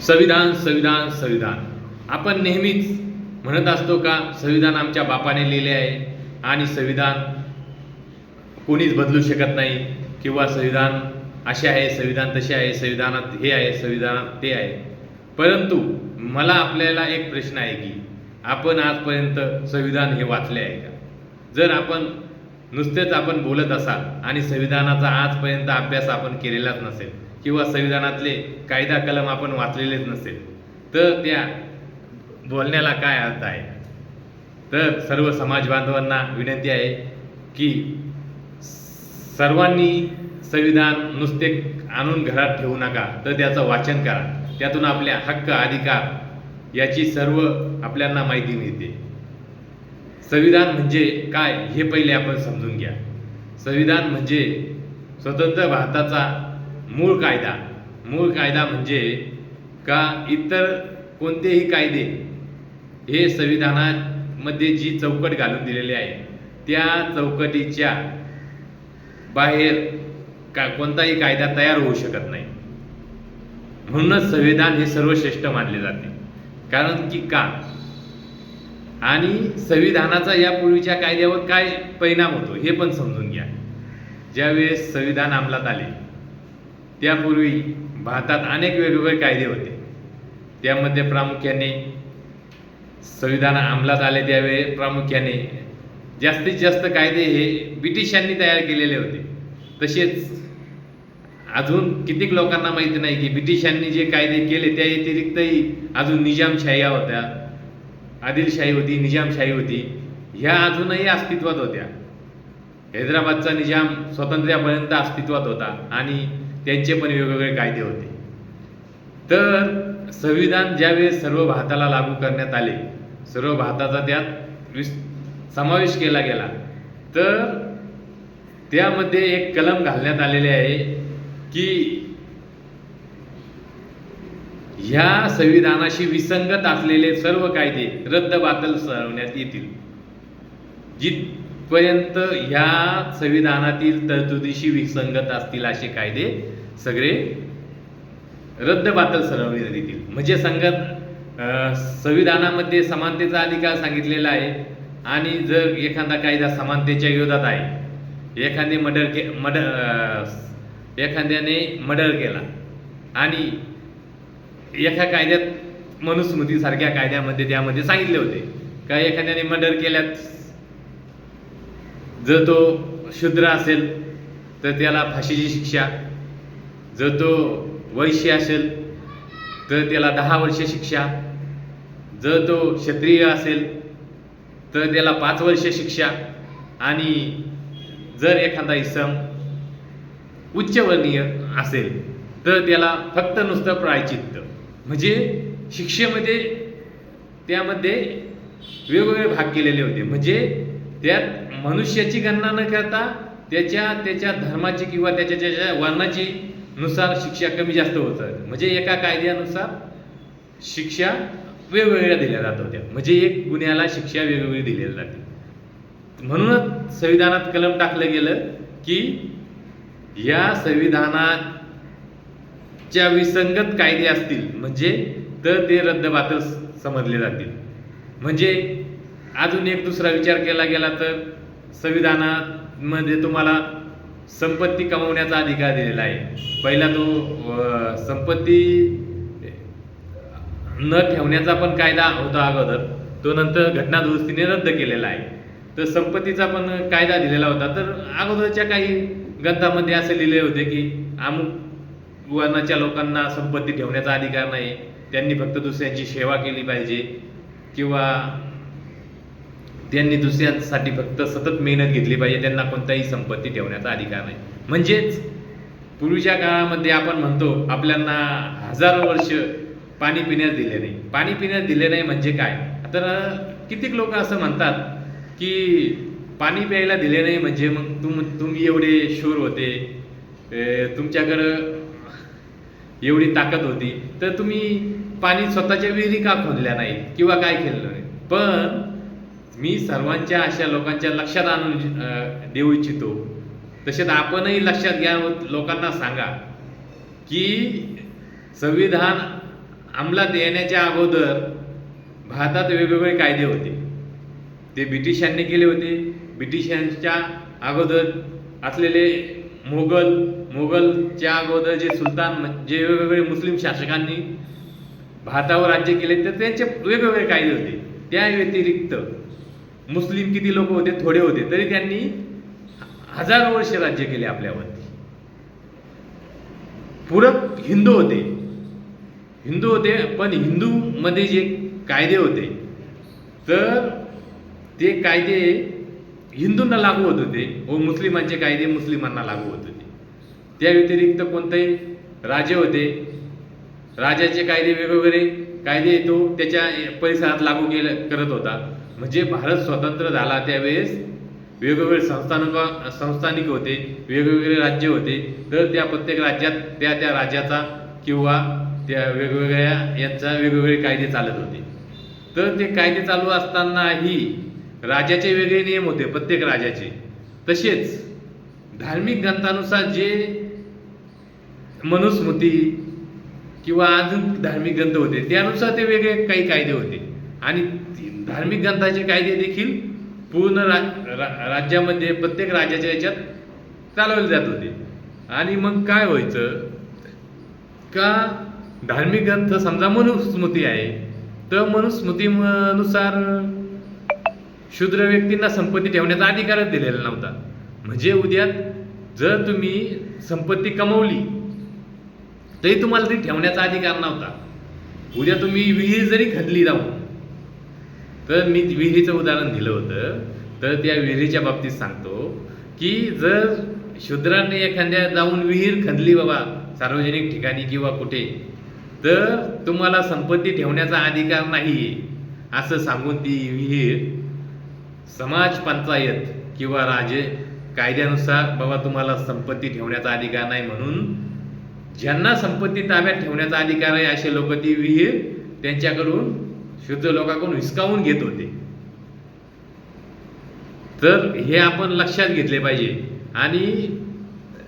संविधान संविधान संविधान आपण नेहमीच म्हणत असतो का संविधान आमच्या बापाने लिहिले आहे आणि संविधान कोणीच बदलू शकत नाही किंवा संविधान असे आहे, संविधान तसे आहे, संविधानात हे आहे, संविधानात ते आहे. परंतु मला आपल्याला एक प्रश्न आहे की आपण आजपर्यंत संविधान हे वाचले आहे का? जर आपण नुसतेच आपण बोलत असाल आणि संविधानाचा आजपर्यंत अभ्यास आपण केलेलाच नसेल किंवा संविधानातले कायदा कलम आपण वाचलेलेच नसेल तर त्या बोलण्याला काय अर्थ आहे? तर सर्व समाज बांधवांना विनंती आहे की सर्वांनी संविधान नुसते आणून घरात ठेवू नका, तर त्याचं वाचन करा. त्यातून आपल्या हक्क अधिकार याची सर्व आपल्याला माहिती मिळते. संविधान म्हणजे काय हे पहिले आपण समजून घ्या. संविधान म्हणजे स्वतंत्र भारताचा मूळ कायदा म्हणजे का इतर कोणतेही कायदे हे संविधानामध्ये जी चौकट घालून दिलेली आहे त्या चौकटीच्या बाहेर कोणताही कायदा तयार होऊ शकत नाही. म्हणूनच संविधान हे सर्वश्रेष्ठ मानले जाते. कारण की का आणि संविधानाचा यापूर्वीच्या कायद्यावर काय परिणाम होतो हे पण समजून घ्या. ज्यावेळेस संविधान अंमलात आले त्यापूर्वी भारतात अनेक वेगवेगळे कायदे होते. त्यामध्ये प्रामुख्याने संविधान अंमलात आले त्यावेळी प्रामुख्याने जास्तीत जास्त कायदे हे ब्रिटिशांनी तयार केलेले होते. तसेच अजून कितीक लोकांना माहिती नाही की ब्रिटिशांनी जे कायदे केले त्या व्यतिरिक्तही अजून निजामशाह्या होत्या, आदिलशाही होती, निजामशाही होती, ह्या अजूनही अस्तित्वात होत्या. हैदराबादचा निजाम स्वातंत्र्यापर्यंत अस्तित्वात होता आणि त्यांचे पण वेगवेगळे कायदे होते. तर संविधान ज्यावेळेस सर्व भारताला लागू करण्यात आले, सर्व भारताचा त्यात समावेश केला गेला, तर त्यामध्ये एक कलम घालण्यात आलेले आहे की ह्या संविधानाशी विसंगत असलेले सर्व कायदे रद्दबातल ठरवण्यात येतील. जिथपर्यंत ह्या संविधानातील तरतुदीशी विसंगत असतील असे कायदे सगळे रद्दबातल ठरवण्यात येतील. म्हणजे संविधानामध्ये समानतेचा अधिकार सांगितलेला आहे आणि जर एखादा कायदा समानतेच्या विरोधात आहे, एखाद्याने मर्डर केला आणि एका कायद्यात मनुस्मृतीसारख्या कायद्यामध्ये त्यामध्ये सांगितले होते का एखाद्याने मर्डर केल्यात जर तो शूद्र असेल तर त्याला फाशीची शिक्षा, जर तो वैश्य असेल तर त्याला 10 वर्ष शिक्षा, जर तो क्षत्रिय असेल तर त्याला 5 वर्ष शिक्षा आणि जर एखादा इसम उच्चवर्णीय असेल तर त्याला फक्त नुसतं प्रायचित्त. म्हणजे शिक्षेमध्ये त्यामध्ये वेगवेगळे भाग केलेले होते. म्हणजे त्यात मनुष्याची गणना न करता त्याच्या धर्माची किंवा त्याच्या वर्णाची नुसार शिक्षा कमी जास्त होत. म्हणजे एका कायद्यानुसार शिक्षा वेगवेगळ्या दिल्या जात होत्या. म्हणजे एक गुन्ह्याला शिक्षा वेगवेगळी दिली जाते. म्हणूनच संविधानात कलम टाकलं गेलं की या संविधानाच्या विसंगत कायदे असतील म्हणजे तर ते रद्दबातल समजले जातील. म्हणजे अजून एक दुसरा विचार केला गेला तर संविधानामध्ये तुम्हाला संपत्ती कमवण्याचा अधिकार दिलेला आहे. पहिला तो संपत्ती न ठेवण्याचा पण कायदा होता अगोदर, तो नंतर घटनादुरुस्तीने रद्द केलेला आहे. तर संपत्तीचा पण कायदा दिलेला होता. तर अगोदरच्या काही ग्रंथामध्ये असे लिहिले होते की अमुक वर्णाच्या लोकांना संपत्ती ठेवण्याचा अधिकार नाही, त्यांनी फक्त दुसऱ्यांची सेवा केली पाहिजे किंवा त्यांनी दुसऱ्यांसाठी फक्त सतत मेहनत घेतली पाहिजे, त्यांना कोणताही संपत्ती ठेवण्याचा अधिकार नाही. म्हणजेच पूर्वीच्या काळामध्ये आपण म्हणतो आपल्याला 1000 वर्ष पाणी पिण्यास दिले नाही. पाणी पिण्यास दिले नाही म्हणजे काय? तर कितीक लोक असं म्हणतात की पाणी प्यायला दिले नाही म्हणजे मग तुम्ही एवढे शूर होते, तुमच्याकडं एवढी ताकद होती तर तुम्ही पाणी स्वतःच्या विहिरी का खोदल्या नाही किंवा काय केलं नाही. पण मी सर्वांच्या अशा लोकांच्या लक्षात आणून देऊ इच्छितो, तसेच आपणही लक्षात घ्या, लोकांना सांगा की संविधान अंमलात येण्याच्या अगोदर भारतात वेगवेगळे कायदे होते. ते ब्रिटिशांनी केले होते. ब्रिटिशांच्या अगोदर असलेले मोगलच्या अगोदर जे सुलतान, जे वेगवेगळे मुस्लिम शासकांनी भारतावर राज्य केले, तर त्यांचे वेगवेगळे कायदे होते. त्या व्यतिरिक्त मुस्लिम किती लोक होते? थोडे होते, तरी त्यांनी हजारो वर्ष राज्य केले आपल्यावरती. पूरक हिंदू होते, पण हिंदू मध्ये जे कायदे होते, तर ते कायदे हिंदूंना लागू होत होते व मुस्लिमांचे कायदे मुस्लिमांना लागू होत होते. त्या व्यतिरिक्त कोणतेही राजे होते, राजाचे कायदे वेगवेगळे कायदे तो त्याच्या परिसरात लागू करत होता. म्हणजे भारत स्वतंत्र झाला त्यावेळेस वेगवेगळे संस्थानिक होते, वेगवेगळे राज्य होते, तर त्या प्रत्येक राज्यात त्या राज्याचा किंवा त्या वेगवेगळ्या यांचा वेगवेगळे कायदे चालत होते. तर ते कायदे चालू असतानाही राजाचे वेगळे नियम होते प्रत्येक राजाचे. तसेच धार्मिक ग्रंथानुसार जे मनुस्मृती किंवा अजून धार्मिक ग्रंथ होते, त्यानुसार ते वेगळे काही कायदे होते. आणि धार्मिक ग्रंथाचे कायदे देखील पूर्ण राज्यामध्ये प्रत्येक राज्याच्या याच्यात चालवले जात होते. आणि मग काय व्हायचं का, धार्मिक ग्रंथ समजा मनुस्मृती आहे, तर मनुस्मृतीनुसार शूद्र व्यक्तींना संपत्ती ठेवण्याचा अधिकारच दिलेला नव्हता. म्हणजे उद्या जर तुम्ही संपत्ती कमवली तरी तुम्हाला ती ठेवण्याचा अधिकार नव्हता. उद्या तुम्ही विहीर जरी खणली जाऊन, तर मी विहिरीचं उदाहरण दिलं होतं, तर त्या विहिरीच्या बाबतीत सांगतो की जर शूद्रांनी एखाद्या जाऊन विहीर खणली बाबा सार्वजनिक ठिकाणी किंवा कुठे, तर तुम्हाला संपत्ती ठेवण्याचा अधिकार नाहीये असं सांगून ती विहीर समाज पंचायत किंवा राजे कायद्यानुसार बाबा तुम्हाला संपत्ती ठेवण्याचा अधिकार नाही म्हणून ज्यांना संपत्ती ताब्यात ठेवण्याचा अधिकार आहे असे लोक ती विहीर त्यांच्याकडून शुद्ध लोकांकडून हिसकावून घेत होते. तर हे आपण लक्षात घेतले पाहिजे. आणि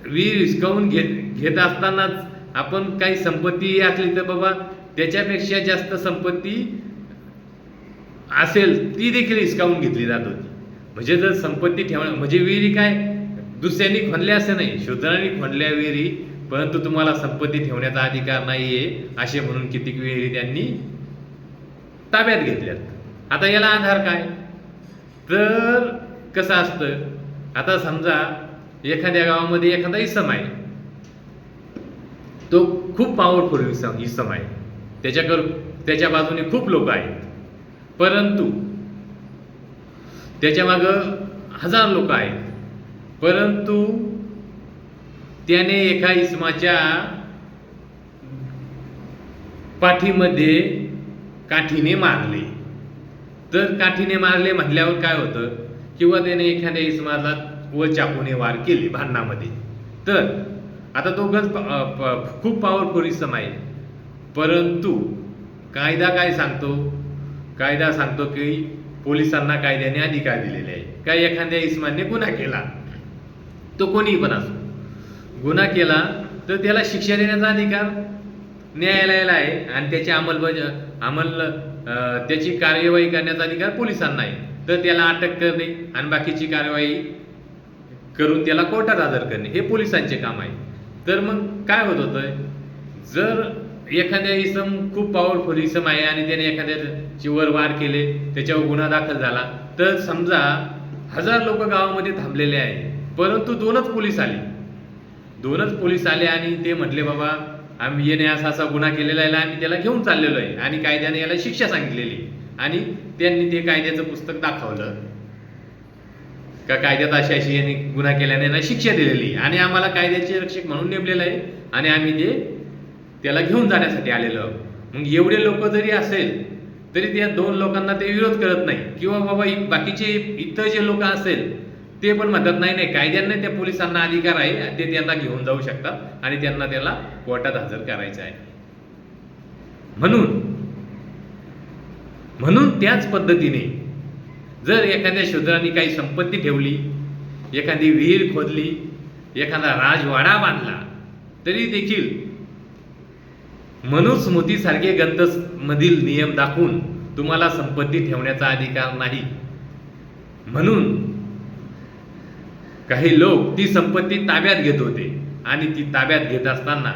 विहीर हिसकावून घेत असतानाच आपण काही संपत्ती असली तर बाबा त्याच्यापेक्षा जास्त संपत्ती असेल ती देखील हिसकावून घेतली जात होती. म्हणजे जर संपत्ती म्हणजे विहिरी काय दुसऱ्यांनी खणल्या असं नाही, शूद्रांनी खणल्या विहिरी, परंतु तुम्हाला संपत्ती ठेवण्याचा अधिकार नाहीये असे म्हणून कितीक विहिरी त्यांनी ताब्यात घेतल्यात. आता याला आधार काय, तर कसं असतं, आता समजा एखाद्या गावामध्ये एखादा इसम आहे, तो खूप पॉवरफुल इसम आहे, त्याच्या बाजूने खूप लोक आहेत, परंतु त्याच्या मागं 1000 लोक आहेत, परंतु त्याने एका इसमाच्या पाठीमध्ये काठीने मारले. तर काठीने मारले म्हटल्यावर काय होतं, किंवा त्याने एखाद्या इसमाला व चाकूने वार केले भांडणामध्ये, तर आता तो खूप पॉवरफुल इसम आहे, परंतु कायदा काय सांगतो, कायदा सांगतो की पोलिसांना कायद्याने अधिकार दिलेले आहे. काय एखाद्या इसमाने गुन्हा केला, तो कोणीही पण असो, गुन्हा केला तर त्याला शिक्षा देण्याचा अधिकार न्यायालयाला आहे आणि त्याची त्याची कार्यवाही करण्याचा अधिकार पोलिसांना आहे. तर त्याला अटक करणे आणि बाकीची कार्यवाही करून त्याला कोर्टात हजर करणे हे पोलिसांचे काम आहे. तर मग काय होत होतं, जर एखाद्या इसम खूप पॉवरफुल इसम आहे आणि त्याने एखाद्याची वर वार केले, त्याच्यावर गुन्हा दाखल झाला, तर समजा 1000 लोक गावामध्ये थांबलेले आहे, परंतु दोनच पोलीस आले आणि ते म्हटले बाबा आम्ही याने असा गुन्हा केलेला आहे, आम्ही त्याला घेऊन चाललेलो आहे आणि कायद्याने याला शिक्षा सांगितलेली, आणि त्यांनी ते कायद्याचं पुस्तक दाखवलं का कायद्यात अशी यांनी गुन्हा केल्याने यांना शिक्षा दिलेली आणि आम्हाला कायद्याचे रक्षक म्हणून नेमलेलं आहे आणि आम्ही त्याला घेऊन जाण्यासाठी आलेलो. मग एवढे लोक जरी असेल तरी त्या 2 लोकांना ते विरोध करत नाही, किंवा बाबा बाकीचे इतर जे लोक असेल ते पण म्हणतात नाही कायद्याने त्या पोलिसांना अधिकार आहे, ते त्यांना घेऊन जाऊ शकतात आणि त्यांना त्याला कोर्टात हजर करायचं आहे. म्हणून त्याच पद्धतीने जर एखाद्या शूद्रांनी काही संपत्ती ठेवली, एखादी विहीर खोदली, एखादा राजवाडा बांधला, तरी देखील मनुस्मृतीसारखे ग्रंथांमधील नियम दाखवून तुम्हाला संपत्ती ठेवण्याचा अधिकार नाही. म्हणून काही लोक ती संपत्ती ताब्यात घेत होते आणि ती ताब्यात घेत असताना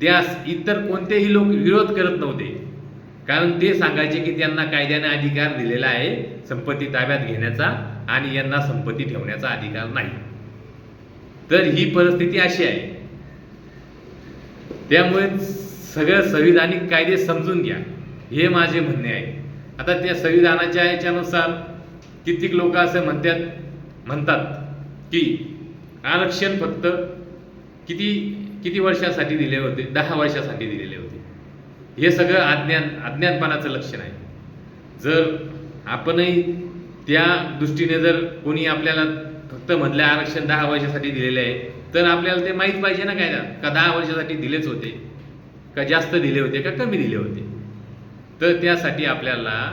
त्यास इतर कोणतेही लोक विरोध करत नव्हते, कारण ते सांगायचे की त्यांना कायद्याने अधिकार दिलेला आहे संपत्ती ताब्यात घेण्याचा आणि यांना संपत्ती ठेवण्याचा अधिकार नाही. तर ही परिस्थिती अशी आहे. त्यामुळे सगळं संविधानिक कायदे समजून घ्या, हे माझे म्हणणे आहे. आता त्या संविधानाच्या याच्यानुसार कित्येक लोक असे म्हणतात की आरक्षण फक्त किती वर्षासाठी दिले होते, 10 वर्षासाठी दिलेले होते. हे सगळं अज्ञानपणाचं लक्षण आहे. जर आपणही त्या दृष्टीने जर कोणी आपल्याला फक्त म्हटलं आरक्षण 10 वर्षासाठी दिलेले आहे, तर आपल्याला ते माहीत पाहिजे ना काय का 10 वर्षासाठी दिलेच होते, का जास्त दिले होते, का कमी दिले होते. तर त्यासाठी आपल्याला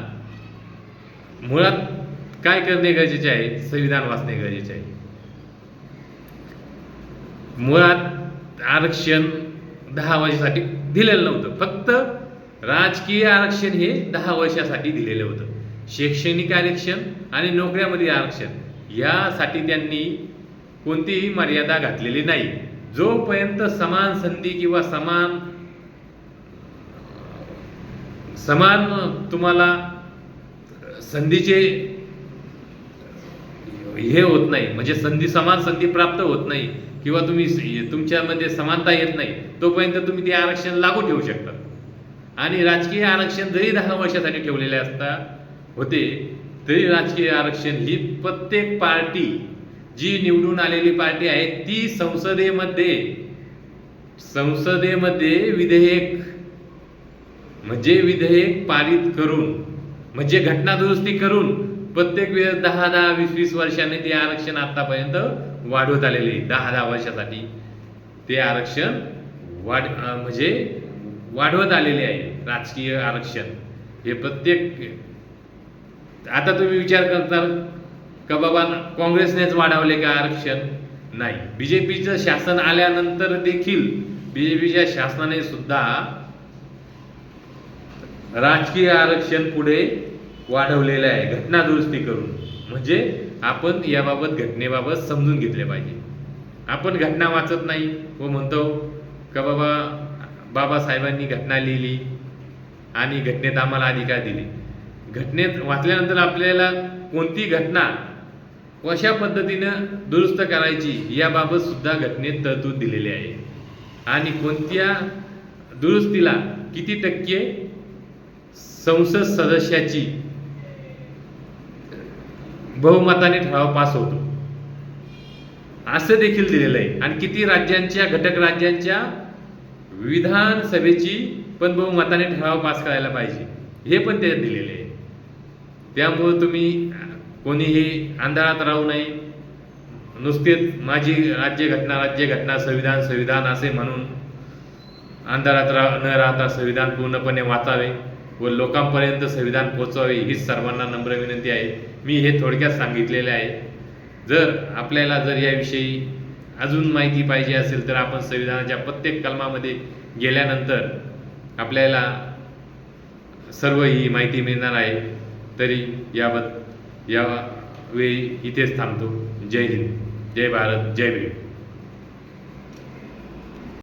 मुळात काय करणे गरजेचे आहे, संविधान वाचणे गरजेचे आहे. मुळात आरक्षण 10 वर्षासाठी दिलेलं नव्हतं, फक्त राजकीय आरक्षण हे 10 वर्षासाठी दिलेलं होतं. शैक्षणिक आरक्षण आणि नोकऱ्यामध्ये आरक्षण यासाठी त्यांनी कोणतीही मर्यादा घातलेली नाही. जोपर्यंत समान संधी किंवा समान तुम्हाला संधीचे हे होत नाही, म्हणजे समान संधी प्राप्त होत नाही किंवा तुमच्यामध्ये समानता येत नाही, तोपर्यंत तुम्ही ते आरक्षण लागू ठेवू शकता. आणि राजकीय आरक्षण जरी 10 वर्षासाठी ठेवलेले होते तरी राजकीय आरक्षण ही प्रत्येक पार्टी जी निवडून आलेली पार्टी आहे ती संसदेमध्ये विधेयक पारित करून, म्हणजे घटना दुरुस्ती करून प्रत्येक वेळेस 10, 20 वर्षांनी ते आरक्षण आतापर्यंत वाढवत आलेले. 10 वर्षासाठी ते आरक्षण वाढवत आलेले आहे. राजकीय आरक्षण हे प्रत्येक, आता तुम्ही विचार करता का बाबा काँग्रेसनेच वाढवले का आरक्षण? नाही, बीजेपीचं शासन आल्यानंतर देखील बीजेपीच्या शासनाने सुद्धा राजकीय आरक्षण पुढे वाढवलेलं आहे घटना दुरुस्ती करून. म्हणजे आपण याबाबत घटनेबाबत समजून घेतले पाहिजे. आपण घटना वाचत नाही व म्हणतो का बाबासाहेबांनी घटना लिहिली आणि घटनेत आम्हाला अधिकार दिले. घटनेत वाचल्यानंतर आपल्याला कोणती घटना कशा पद्धतीनं दुरुस्त करायची याबाबत सुद्धा घटनेत तरतूद दिलेली आहे आणि कोणत्या दुरुस्तीला किती टक्के संसद सदस्याची बहुमताने ठराव पास होतो असं देखील दिलेलं आहे. आणि किती घटक राज्यांच्या विधानसभेची पण बहुमताने ठराव पास करायला पाहिजे हे पण त्यात दिलेले आहे. त्यामुळे तुम्ही कोणीही अंधारात राहू नये. नुसतेच माझी राज्यघटना संविधान असे म्हणून अंधारात न राहता संविधान पूर्णपणे वाचावे व लोकांपर्यंत संविधान पोहोचवावे हीच सर्वांना नम्र विनंती आहे. मी हे थोडक्यात सांगितलेले आहे. जर आपल्याला याविषयी अजून माहिती पाहिजे असेल तर आपण संविधानाच्या प्रत्येक कलमामध्ये गेल्यानंतर आपल्याला सर्व ही माहिती मिळणार आहे. तरी यावेळी इथेच थांबतो. जय हिंद, जय भारत, जय भीम.